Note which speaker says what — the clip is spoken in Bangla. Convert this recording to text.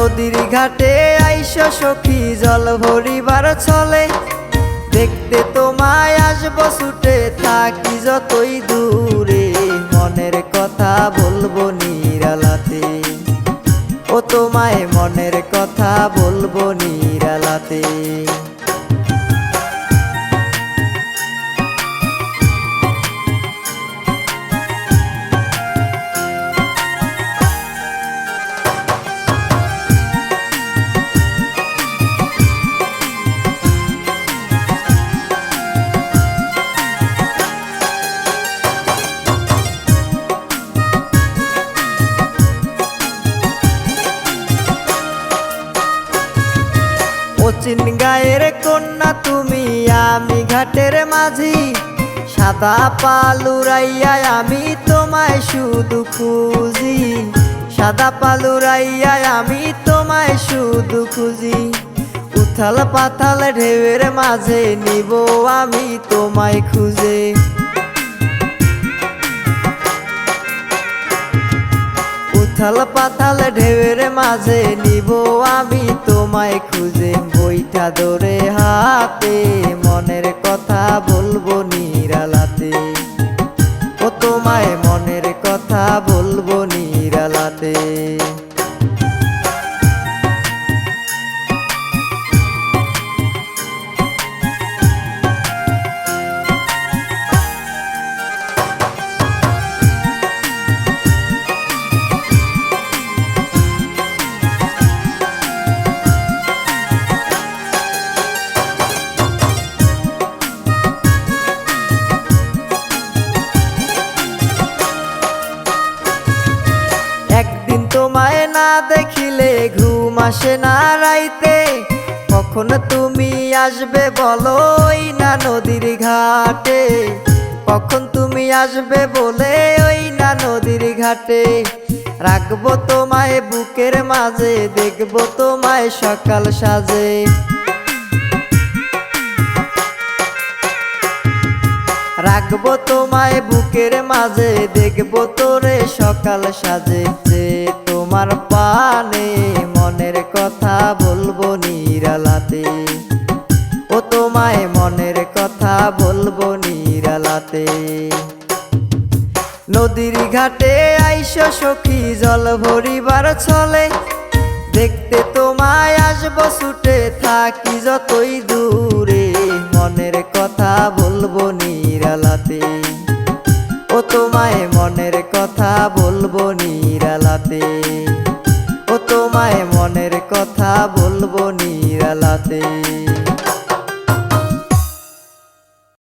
Speaker 1: নদীর ঘাটে আইসো সখী জল ভরিবার চলে, দেখতে তোমায় আসবো ছুটে থাকি যতই দূরে, মনের কথা বলবো নিরালাতে, ও তোমায় মনের কথা বলবো নিরালাতে। অচিন গায়ের কন্যা তুমি, আমি ঘাটের মাঝি, সাদা পালুরাইয়া আমি তোমায় শুধু খুঁজি, সাদা পালুরাইয়া আমি তোমায় শুধু খুঁজি। উথাল পাথাল ঢেউয়ের মাঝে নিব আমি তোমায় খুঁজে, উথাল পাথাল ঢেউয়ের মাঝে নিব আমি তোমায় খুঁজে। বইটা ধরে হাতে মনের কথা বলবো নিরালাতে, ও তোমায় মনের কথা বলবো নিরালাতে। একদিন তোমায় না দেখিলে ঘুম আসে না রাইতে, কখন তুমি আসবে বলো ওই না নদীর ঘাটে, কখন তুমি আসবে বলে ওই না নদীর ঘাটে। রাখবো তোমায় বুকের মাঝে, দেখবো তোমায় সকাল সাজে, রাখবো তোমায় বুকের মাঝে, দেখবো তোরে সকাল সাজে। যে তোমার পানে মনের কথা বলবো নিরালাতে, ও তোমায় মনের কথা বলবো নিরালাতে। নদীর ঘাটে আইসো সখী জল ভরিবার চলে, দেখতে তোমায় আসবো ছুটে থাকি যতই দূরে, মনের কথা বলবো নিরালাতে, ও তোমায় মনের কথা বলবো নিরালাতে, ও তোমায় মনের কথা বলবো নিরালাতে।